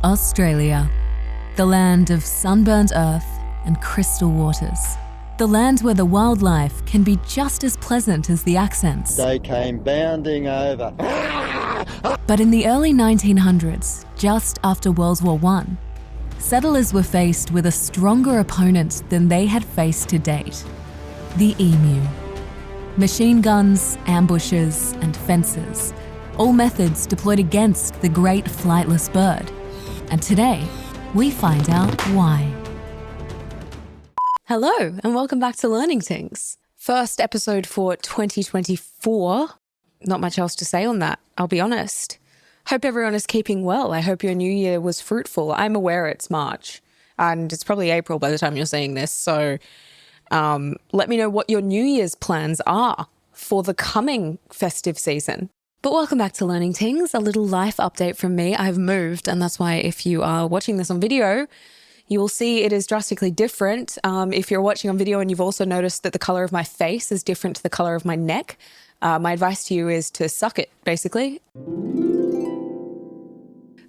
Australia, the land of sunburnt earth and crystal waters. The land where the wildlife can be just as pleasant as the accents. They came bounding over. But in the early 1900s, just after World War I, settlers were faced with a stronger opponent than they had faced to date: the emu. Machine guns, ambushes, and fences, all methods deployed against the great flightless bird. And today, we find out why. Hello, and welcome back to Learning Tings. First episode for 2024. Not much else to say on that, I'll be honest. Hope everyone is keeping well. I hope your new year was fruitful. I'm aware it's March, and it's probably April by the time you're seeing this, so let me know what your New Year's plans are for the coming festive season. But welcome back to Learning Tings, a little life update from me. I've moved, and that's why if you are watching this on video, you will see it is drastically different. If you're watching on video and you've also noticed that the color of my face is different to the color of my neck, my advice to you is to suck it, basically.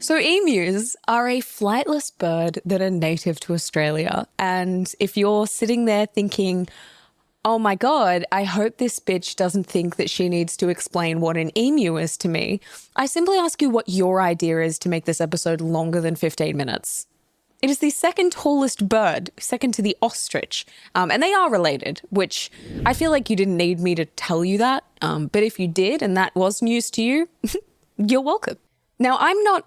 So emus are a flightless bird that are native to Australia. And if you're sitting there thinking, oh my God, I hope this bitch doesn't think that she needs to explain what an emu is to me, I simply ask you what your idea is to make this episode longer than 15 minutes. It is the second tallest bird, second to the ostrich, and they are related, which I feel like you didn't need me to tell you that, but if you did and that was news to you, you're welcome. Now, I'm not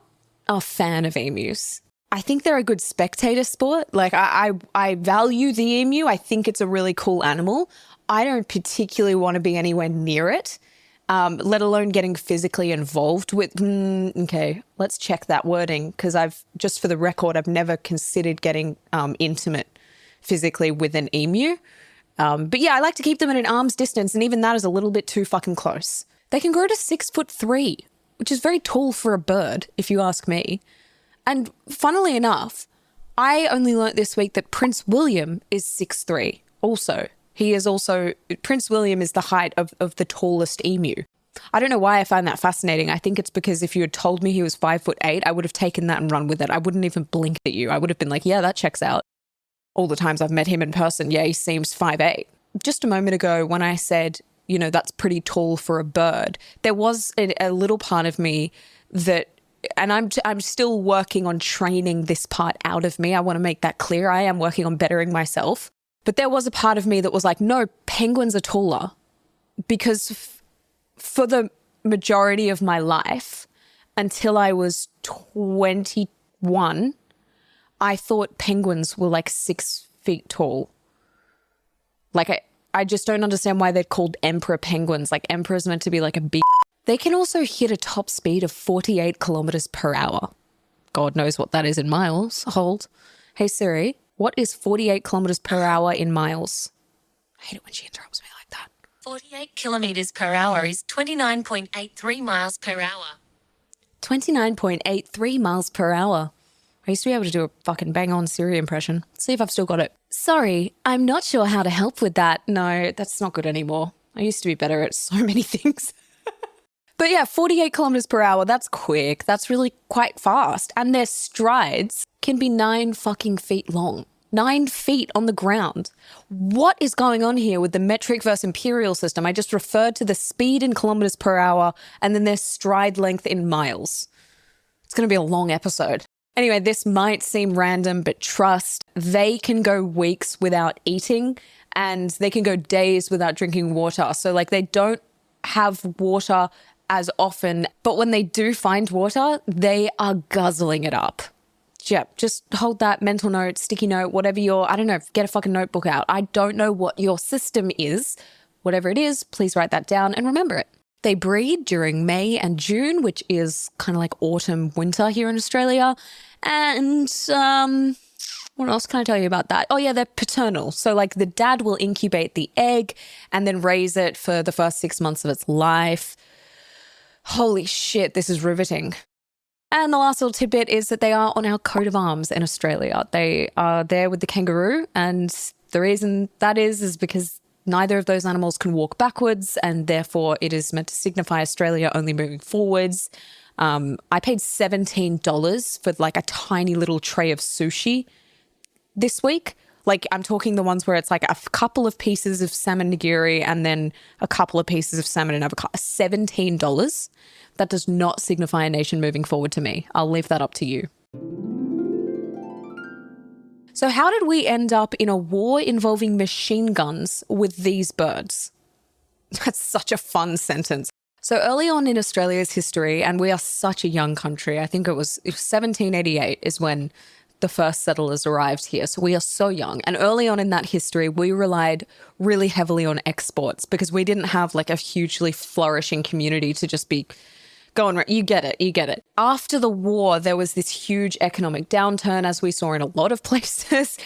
a fan of emus. I think they're a good spectator sport. Like, I value the emu. I think it's a really cool animal. I don't particularly want to be anywhere near it, let alone getting physically involved with, okay, let's check that wording, because just for the record, I've never considered getting intimate physically with an emu. But yeah, I like to keep them at an arm's distance, and even that is a little bit too fucking close. They can grow to 6'3", which is very tall for a bird, if you ask me. And funnily enough, I only learnt this week that Prince William is 6'3" also. Prince William is the height of the tallest emu. I don't know why I find that fascinating. I think it's because if you had told me he was 5'8", I would have taken that and run with it. I wouldn't even blink at you. I would have been like, yeah, that checks out. All the times I've met him in person, yeah, he seems 5'8". Just a moment ago when I said, you know, that's pretty tall for a bird, there was a little part of me that, and I'm still working on training this part out of me. I want to make that clear. I am working on bettering myself. But there was a part of me that was like, no, penguins are taller. Because for the majority of my life, until I was 21, I thought penguins were like 6 feet tall. Like, I just don't understand why they're called emperor penguins. Like, emperor's meant to be like a big... They can also hit a top speed of 48 kilometers per hour. God knows what that is in miles. Hold. Hey Siri, what is 48 kilometers per hour in miles? I hate it when she interrupts me like that. 48 kilometers per hour is 29.83 miles per hour. 29.83 miles per hour. I used to be able to do a fucking bang-on Siri impression. Let's see if I've still got it. Sorry, I'm not sure how to help with that. No, that's not good anymore. I used to be better at so many things. But yeah, 48 kilometers per hour, that's quick. That's really quite fast. And their strides can be 9 fucking feet long. 9 feet on the ground. What is going on here with the metric versus imperial system? I just referred to the speed in kilometers per hour and then their stride length in miles. It's going to be a long episode. Anyway, this might seem random, but trust, they can go weeks without eating and they can go days without drinking water. So like they don't have water as often, but when they do find water, they are guzzling it up. Yeah, just hold that mental note, sticky note, whatever I don't know, get a fucking notebook out. I don't know what your system is. Whatever it is, please write that down and remember it. They breed during May and June, which is kind of like autumn, winter here in Australia. And what else can I tell you about that? Oh yeah, they're paternal. So like the dad will incubate the egg and then raise it for the first 6 months of its life. Holy shit, this is riveting. And the last little tidbit is that they are on our coat of arms in Australia. They are there with the kangaroo, and the reason that is because neither of those animals can walk backwards, and therefore it is meant to signify Australia only moving forwards. I paid $17 for like a tiny little tray of sushi this week. Like, I'm talking the ones where it's like a couple of pieces of salmon nigiri and then a couple of pieces of salmon and avocado. $17. That does not signify a nation moving forward to me. I'll leave that up to you. So how did we end up in a war involving machine guns with these birds? That's such a fun sentence. So early on in Australia's history, and we are such a young country, I think it was 1788 is when the first settlers arrived here. So we are so young. And early on in that history, we relied really heavily on exports because we didn't have like a hugely flourishing community to just be going, you get it. After the war, there was this huge economic downturn, as we saw in a lot of places.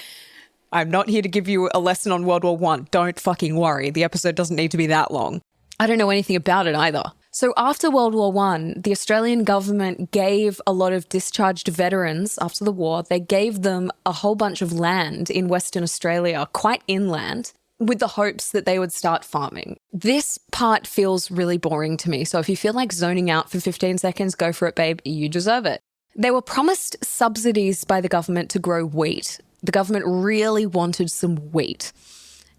I'm not here to give you a lesson on World War I. Don't fucking worry. The episode doesn't need to be that long. I don't know anything about it either. So after World War I, the Australian government gave a lot of discharged veterans after the war, they gave them a whole bunch of land in Western Australia, quite inland, with the hopes that they would start farming. This part feels really boring to me. So if you feel like zoning out for 15 seconds, go for it, babe. You deserve it. They were promised subsidies by the government to grow wheat. The government really wanted some wheat.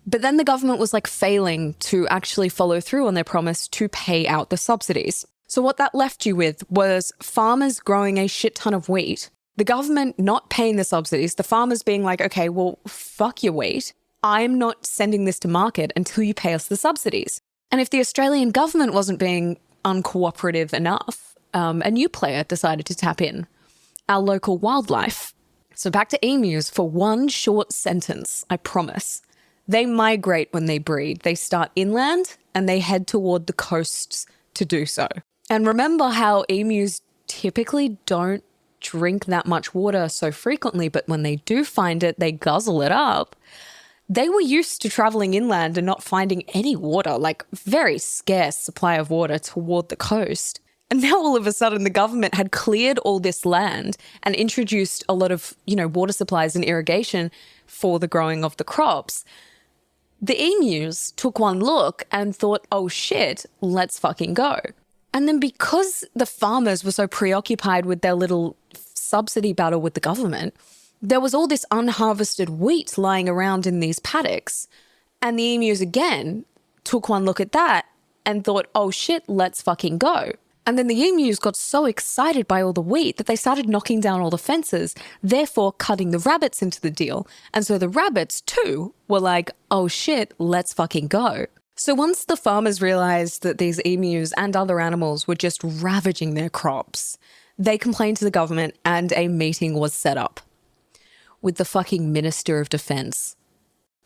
But then the government was like failing to actually follow through on their promise to pay out the subsidies. So what that left you with was farmers growing a shit ton of wheat, the government not paying the subsidies, the farmers being like, okay, well, fuck your wheat. I'm not sending this to market until you pay us the subsidies. And if the Australian government wasn't being uncooperative enough, a new player decided to tap in, our local wildlife. So back to emus for one short sentence, I promise. They migrate when they breed. They start inland and they head toward the coasts to do so. And remember how emus typically don't drink that much water so frequently, but when they do find it, they guzzle it up. They were used to traveling inland and not finding any water, like very scarce supply of water toward the coast. And now all of a sudden the government had cleared all this land and introduced a lot of, water supplies and irrigation for the growing of the crops. The emus took one look and thought, oh shit, let's fucking go. And then because the farmers were so preoccupied with their little subsidy battle with the government, there was all this unharvested wheat lying around in these paddocks. And the emus again took one look at that and thought, oh shit, let's fucking go. And then the emus got so excited by all the wheat that they started knocking down all the fences, therefore cutting the rabbits into the deal. And so the rabbits too were like, oh shit, let's fucking go. So once the farmers realized that these emus and other animals were just ravaging their crops, they complained to the government and a meeting was set up with the fucking Minister of Defense.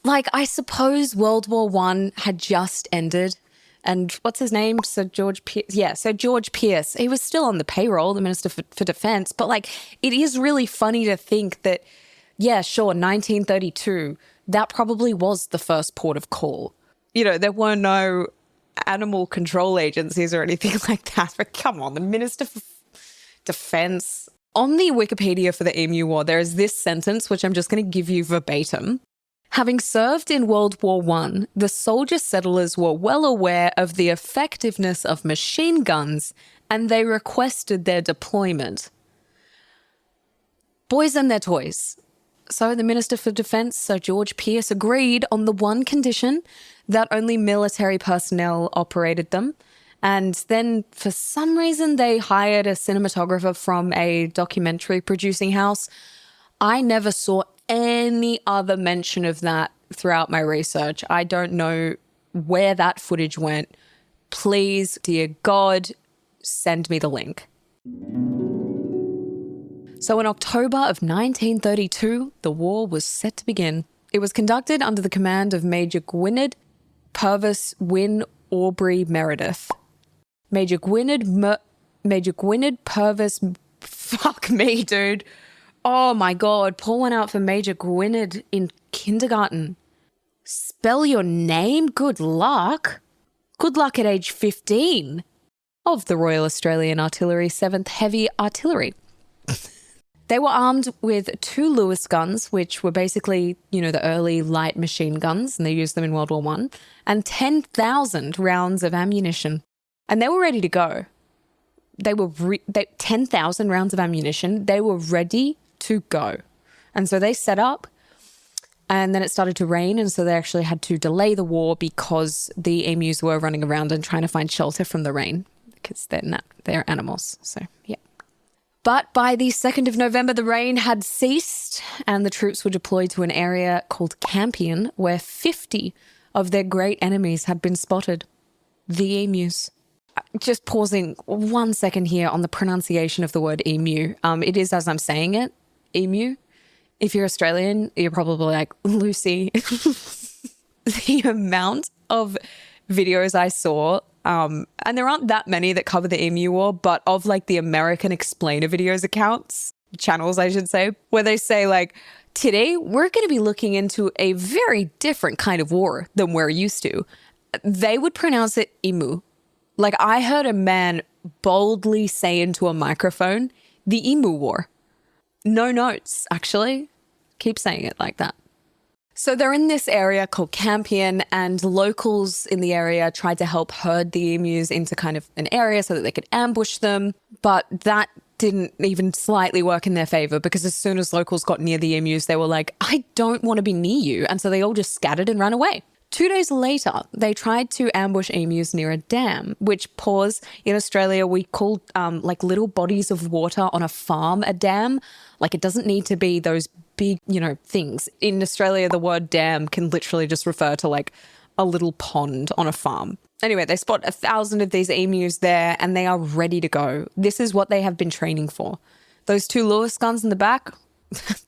Like, I suppose World War I had just ended. And what's his name? Sir George Pierce. Yeah, Sir George Pierce. He was still on the payroll, the Minister for Defense. But like, it is really funny to think that, yeah, sure, 1932, that probably was the first port of call. There were no animal control agencies or anything like that. But come on, the Minister for Defense. On the Wikipedia for the Emu War, there is this sentence, which I'm just going to give you verbatim. Having served in World War I, the soldier settlers were well aware of the effectiveness of machine guns and they requested their deployment. Boys and their toys. So the Minister for Defense, Sir George Pierce, agreed on the one condition that only military personnel operated them. And then for some reason, they hired a cinematographer from a documentary producing house. I never saw any other mention of that throughout my research. I don't know where that footage went. Please, dear God, send me the link. So in October of 1932, the war was set to begin. It was conducted under the command of Major Gwynedd Purvis Wynne Aubrey Meredith. Major Gwynedd Purvis... Fuck me, dude. Oh my God, pour one out for Major Gwynedd in kindergarten. Spell your name? Good luck. Good luck at age 15 of the Royal Australian Artillery 7th Heavy Artillery. They were armed with 2 Lewis guns, which were basically, the early light machine guns, and they used them in World War I, and 10,000 rounds of ammunition. And they were ready to go. 10,000 rounds of ammunition. They were ready to go. And so they set up, and then it started to rain. And so they actually had to delay the war because the emus were running around and trying to find shelter from the rain because they're animals. So, yeah. But by the 2nd of November, the rain had ceased and the troops were deployed to an area called Campion where 50 of their great enemies had been spotted. The emus. Just pausing 1 second here on the pronunciation of the word emu. It is as I'm saying it, emu. If you're Australian, you're probably like, Lucy, the amount of videos I saw, and there aren't that many that cover the emu war, but of like the American explainer videos accounts, channels, I should say, where they say like, today we're going to be looking into a very different kind of war than we're used to. They would pronounce it emu. Like I heard a man boldly say into a microphone, the emu war. No notes, actually. Keep saying it like that. So they're in this area called Campion, and locals in the area tried to help herd the emus into kind of an area so that they could ambush them. But that didn't even slightly work in their favor because as soon as locals got near the emus, they were like, I don't want to be near you. And so they all just scattered and ran away. 2 days later, they tried to ambush emus near a dam, which, pause, in Australia, we call like little bodies of water on a farm a dam. Like it doesn't need to be those big, things. In Australia, the word dam can literally just refer to like a little pond on a farm. Anyway, they spot 1,000 of these emus there and they are ready to go. This is what they have been training for. Those 2 Lewis guns in the back,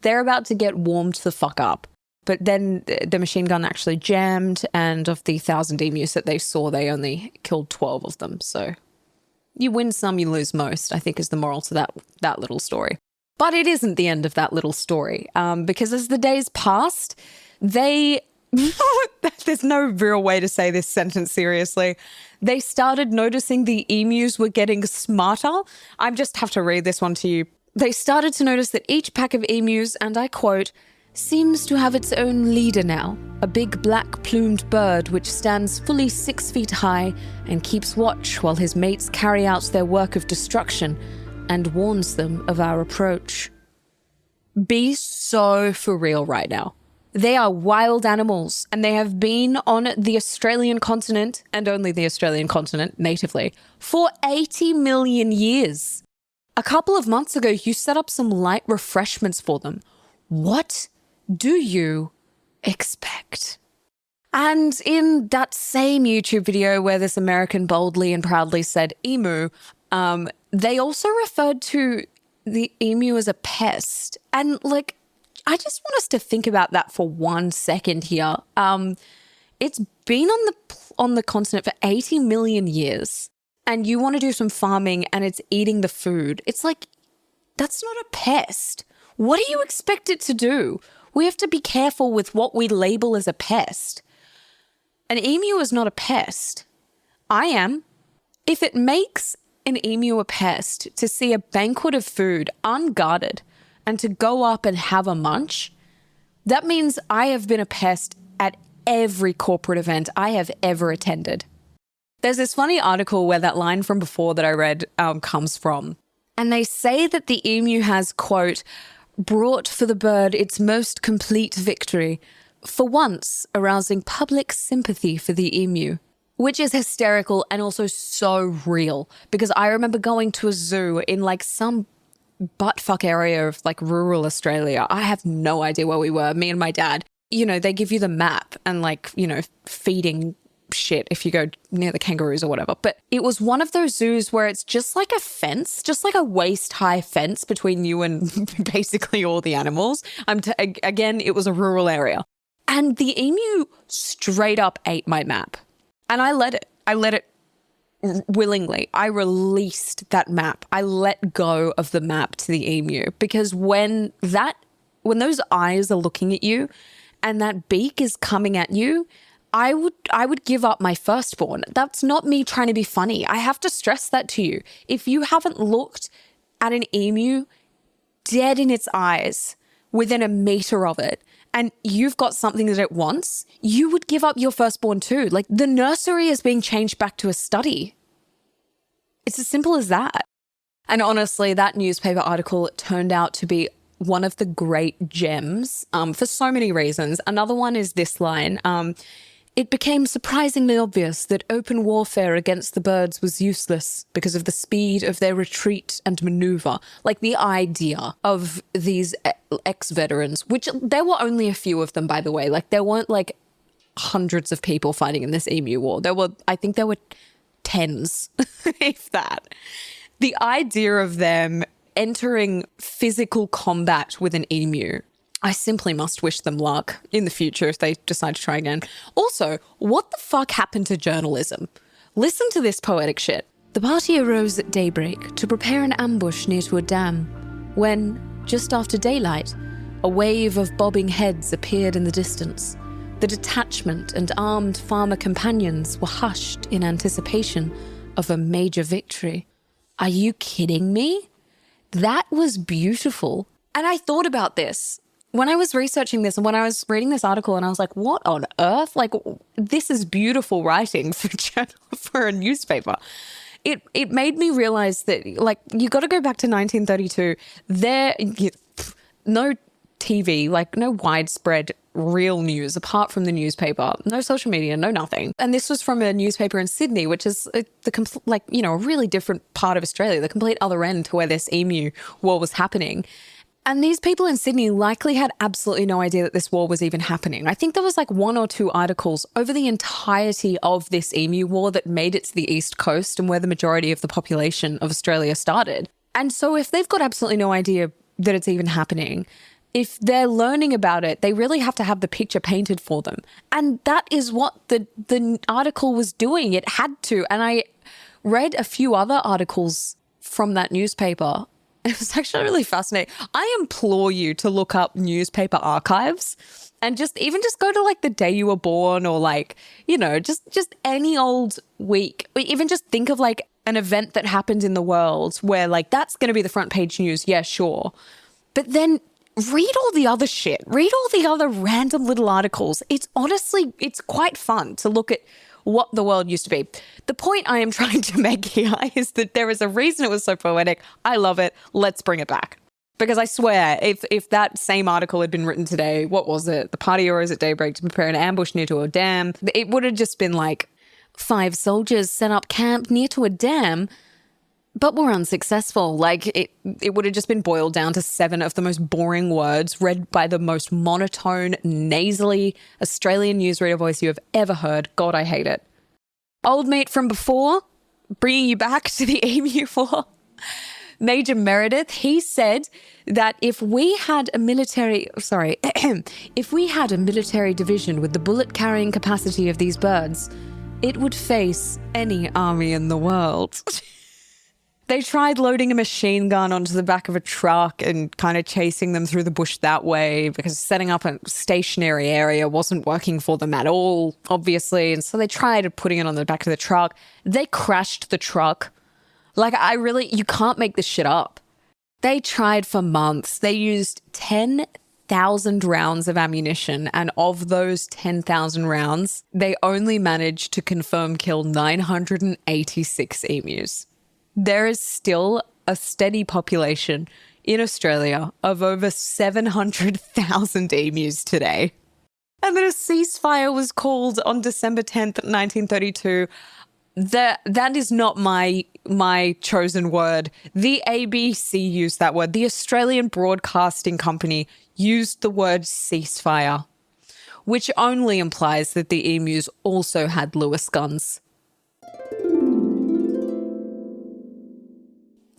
they're about to get warmed the fuck up. But then the machine gun actually jammed, and of the 1,000 emus that they saw, they only killed 12 of them. So you win some, you lose most, I think is the moral to that little story. But it isn't the end of that little story, because as the days passed, there's no real way to say this sentence seriously. They started noticing the emus were getting smarter. I just have to read this one to you. They started to notice that each pack of emus, and I quote, seems to have its own leader now, a big black plumed bird which stands fully 6 feet high and keeps watch while his mates carry out their work of destruction and warns them of our approach. Be so for real right now. They are wild animals and they have been on the Australian continent, and only the Australian continent natively, for 80 million years. A couple of months ago, you set up some light refreshments for them. What do you expect? And in that same YouTube video where this American boldly and proudly said emu, they also referred to the emu as a pest. And like, I just want us to think about that for 1 second here. It's been on the continent for 80 million years, and you want to do some farming and it's eating the food. It's like, that's not a pest. What do you expect it to do? We have to be careful with what we label as a pest. An emu is not a pest. I am. If it makes an emu a pest to see a banquet of food unguarded and to go up and have a munch, that means I have been a pest at every corporate event I have ever attended. There's this funny article where that line from before that I read comes from. And they say that the emu has, quote, brought for the bird its most complete victory, for once arousing public sympathy for the emu, which is hysterical and also so real, because I remember going to a zoo in like some buttfuck area of like rural Australia. I have no idea where we were, me and my dad. They give you the map and like, feeding shit if you go near the kangaroos or whatever. But it was one of those zoos where it's just like a fence, just like a waist-high fence between you and basically all the animals. Again, it was a rural area. And the emu straight up ate my map. And I let it willingly. I released that map. I let go of the map to the emu, because when those eyes are looking at you and that beak is coming at you, I would give up my firstborn. That's not me trying to be funny. I have to stress that to you. If you haven't looked at an emu dead in its eyes within a meter of it, and you've got something that it wants, you would give up your firstborn too. Like, the nursery is being changed back to a study. It's as simple as that. And honestly, that newspaper article turned out to be one of the great gems for so many reasons. Another one is this line. It became surprisingly obvious that open warfare against the birds was useless because of the speed of their retreat and maneuver. Like the idea of these ex-veterans, which there were only a few of them, by the way. Like there weren't like hundreds of people fighting in this emu war. I think there were tens, if that. The idea of them entering physical combat with an emu, I simply must wish them luck in the future if they decide to try again. Also, what the fuck happened to journalism? Listen to this poetic shit. The party arose at daybreak to prepare an ambush near to a dam, when, just after daylight, a wave of bobbing heads appeared in the distance. The detachment and armed farmer companions were hushed in anticipation of a major victory. Are you kidding me? That was beautiful. And I thought about this when I was researching this and when I was reading this article, and I was like, what on earth? Like, this is beautiful writing for a newspaper. It made me realize that, like, you got to go back to 1932. No TV, like no widespread real news apart from the newspaper, no social media, no nothing. And this was from a newspaper in Sydney, which is a really different part of Australia, the complete other end to where this emu war was happening. And these people in Sydney likely had absolutely no idea that this war was even happening. I think there was like one or two articles over the entirety of this emu war that made it to the East Coast and where the majority of the population of Australia started. And so if they've got absolutely no idea that it's even happening, if they're learning about it, they really have to have the picture painted for them. And that is what the article was doing. It had to. And I read a few other articles from that newspaper. It was actually really fascinating. I implore you to look up newspaper archives and just go to like the day you were born, or like, just any old week. Or even just think of like an event that happened in the world where like that's going to be the front page news. Yeah, sure. But then read all the other shit. Read all the other random little articles. It's quite fun to look at what the world used to be. The point I am trying to make here is that there is a reason it was so poetic. I love it. Let's bring it back. Because I swear, if that same article had been written today, what was it? The party arose at daybreak to prepare an ambush near to a dam. It would have just been like 5 soldiers set up camp near to a dam, but were unsuccessful. Like it would have just been boiled down to 7 of the most boring words read by the most monotone, nasally Australian newsreader voice you have ever heard. God, I hate it. Old mate from before, bringing you back to the Emu War. Major Meredith, he said that if we had a military division with the bullet-carrying capacity of these birds, it would face any army in the world. They tried loading a machine gun onto the back of a truck and kind of chasing them through the bush that way, because setting up a stationary area wasn't working for them at all, obviously. And so they tried putting it on the back of the truck. They crashed the truck. Like, you can't make this shit up. They tried for months. They used 10,000 rounds of ammunition. And of those 10,000 rounds, they only managed to confirm kill 986 emus. There is still a steady population in Australia of over 700,000 emus today. And then a ceasefire was called on December 10th, 1932. That is not my chosen word. The ABC used that word. The Australian Broadcasting Company used the word ceasefire, which only implies that the emus also had Lewis guns.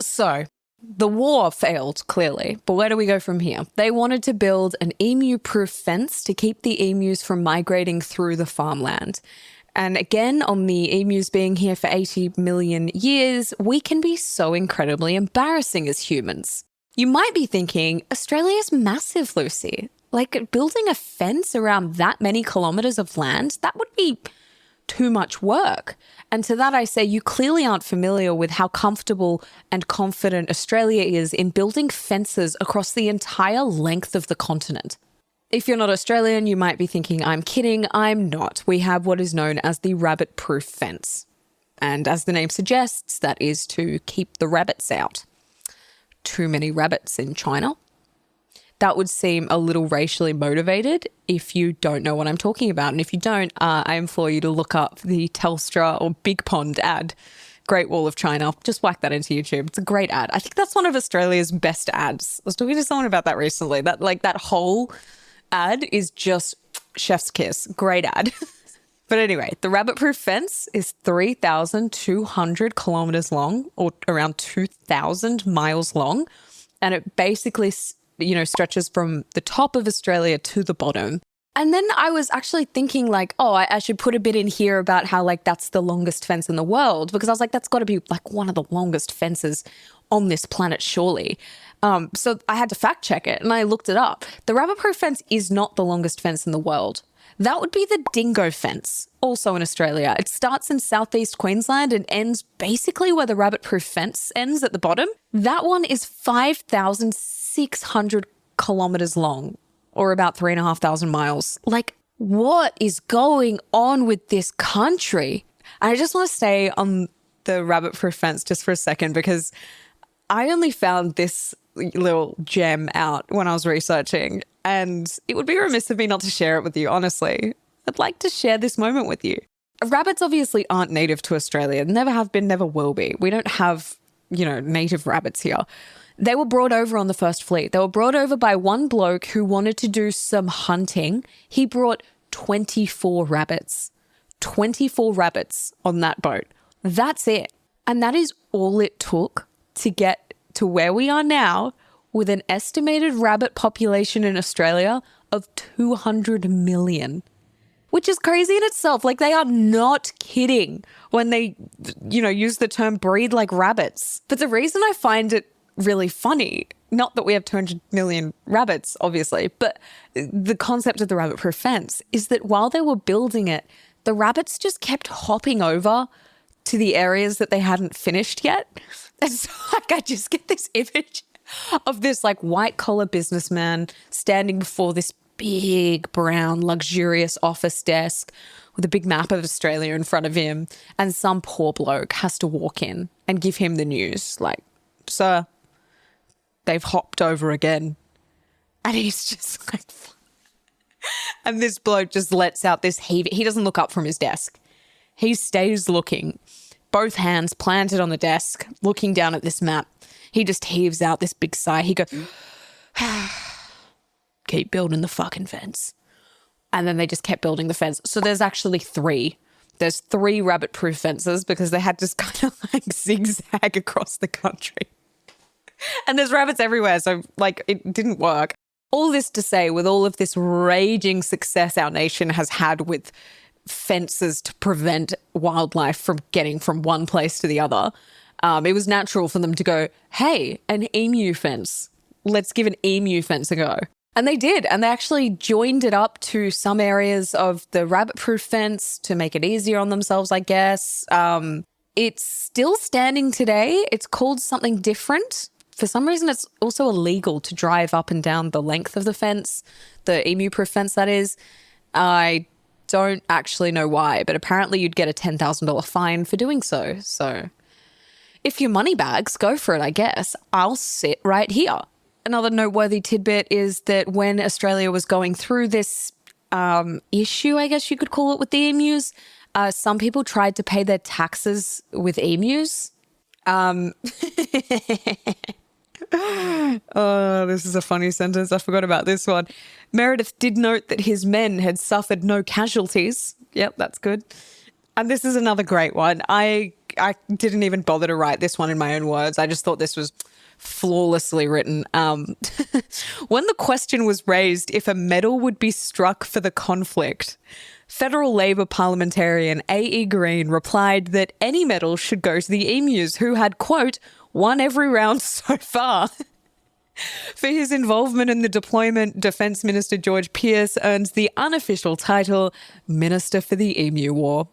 So, the war failed, clearly, but where do we go from here? They wanted to build an Emu Proof Fence to keep the emus from migrating through the farmland. And again, on the emus being here for 80 million years, we can be so incredibly embarrassing as humans. You might be thinking, Australia's massive, Lucy. Like, building a fence around that many kilometres of land, that would be too much work. And to that I say, you clearly aren't familiar with how comfortable and confident Australia is in building fences across the entire length of the continent. If you're not Australian, you might be thinking, I'm kidding. I'm not. We have what is known as the rabbit-proof fence. And as the name suggests, that is to keep the rabbits out. too many rabbits in China. That would seem a little racially motivated if you don't know what I'm talking about. And if you don't, I implore you to look up the Telstra or Big Pond ad, Great Wall of China. Just whack that into YouTube. It's a great ad. I think that's one of Australia's best ads. I was talking to someone about that recently. That whole ad is just chef's kiss. Great ad. But anyway, the rabbit-proof fence is 3,200 kilometers long, or around 2,000 miles long. And it basically, stretches from the top of Australia to the bottom. And then I was actually thinking like, oh, I should put a bit in here about how like that's the longest fence in the world, because I was like, that's got to be like one of the longest fences on this planet, surely. So I had to fact check it and I looked it up. The rabbit-proof fence is not the longest fence in the world. That would be the dingo fence, also in Australia. It starts in southeast Queensland and ends basically where the rabbit-proof fence ends at the bottom. That one is 5,600 kilometers long, or about 3,500 miles. Like, what is going on with this country? I just want to stay on the rabbit-proof fence just for a second, because I only found this little gem out when I was researching, and it would be remiss of me not to share it with you, honestly. I'd like to share this moment with you. Rabbits obviously aren't native to Australia. Never have been, never will be. We don't have, native rabbits here. They were brought over on the first fleet. They were brought over by one bloke who wanted to do some hunting. He brought 24 rabbits. 24 rabbits on that boat. That's it. And that is all it took to get to where we are now, with an estimated rabbit population in Australia of 200 million. Which is crazy in itself. Like, they are not kidding when they, use the term breed like rabbits. But the reason I find it really funny, not that we have 200 million rabbits, obviously, but the concept of the rabbit-proof fence is that while they were building it, the rabbits just kept hopping over to the areas that they hadn't finished yet. And so, I just get this image of this, white-collar businessman standing before this big, brown, luxurious office desk with a big map of Australia in front of him, and some poor bloke has to walk in and give him the news, like, sir, they've hopped over again. And he's just like, and this bloke just lets out this heave. He doesn't look up from his desk. He stays looking, both hands planted on the desk, looking down at this map. He just heaves out this big sigh. He goes, keep building the fucking fence. And then they just kept building the fence. So there's actually three. There's 3 rabbit-proof fences because they had to kind of zigzag across the country. And there's rabbits everywhere, so it didn't work. All this to say, with all of this raging success our nation has had with fences to prevent wildlife from getting from one place to the other, it was natural for them to go, hey, an emu fence. Let's give an emu fence a go. And they did. And they actually joined it up to some areas of the rabbit-proof fence to make it easier on themselves, I guess. It's still standing today. It's called something different. For some reason, it's also illegal to drive up and down the length of the fence, the Emu Proof Fence, that is. I don't actually know why, but apparently you'd get a $10,000 fine for doing so. So if your money bags, go for it, I guess. I'll sit right here. Another noteworthy tidbit is that when Australia was going through this issue, I guess you could call it, with the emus, some people tried to pay their taxes with emus. Oh, this is a funny sentence. I forgot about this one. Meredith did note that his men had suffered no casualties. Yep, that's good. And this is another great one. I didn't even bother to write this one in my own words. I just thought this was flawlessly written. When the question was raised if a medal would be struck for the conflict, Federal Labor parliamentarian A.E. Green replied that any medal should go to the emus, who had, quote, won every round so far. For his involvement in the deployment, Defence Minister George Pearce earns the unofficial title Minister for the Emu War.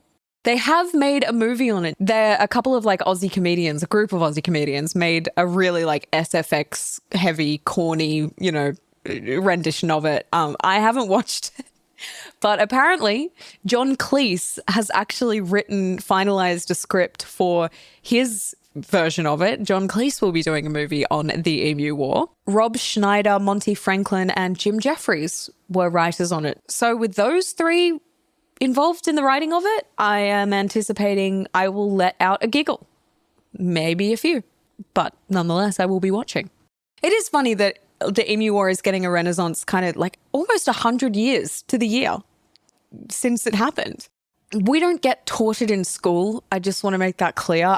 They have made a movie on it. A couple of Aussie comedians, a group of Aussie comedians, made a really SFX heavy, corny, rendition of it. I haven't watched it. But apparently, John Cleese has actually finalised a script for his version of it. John Cleese will be doing a movie on the Emu War. Rob Schneider, Monty Franklin, and Jim Jeffries were writers on it. So with those three involved in the writing of it, I am anticipating I will let out a giggle. Maybe a few. But nonetheless, I will be watching. It is funny that the Emu War is getting a renaissance kind of like almost 100 years to the year since it happened. We don't get taught it in school. I just want to make that clear.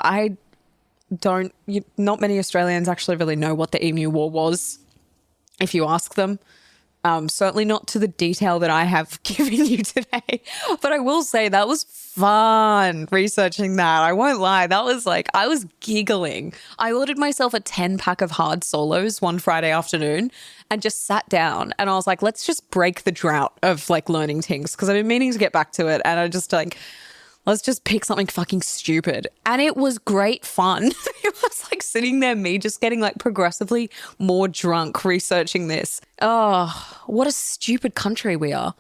Not many Australians actually really know what the Emu War was, if you ask them. Certainly not to the detail that I have given you today. But I will say that was fun researching that. I won't lie. That was like, I was giggling. I ordered myself a 10-pack of hard solos one Friday afternoon and just sat down and I was like, let's just break the drought of like Learning Tings, because I've been meaning to get back to it and I just like, let's just pick something fucking stupid. And it was great fun. It was like sitting there, me just getting like progressively more drunk researching this. Oh, what a stupid country we are.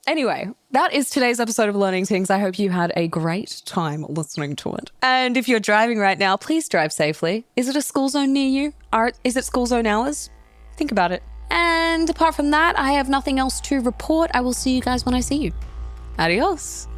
Anyway, that is today's episode of Learning Tings. I hope you had a great time listening to it. And if you're driving right now, please drive safely. Is it a school zone near you? Is it school zone hours? Think about it. And apart from that, I have nothing else to report. I will see you guys when I see you. Adios.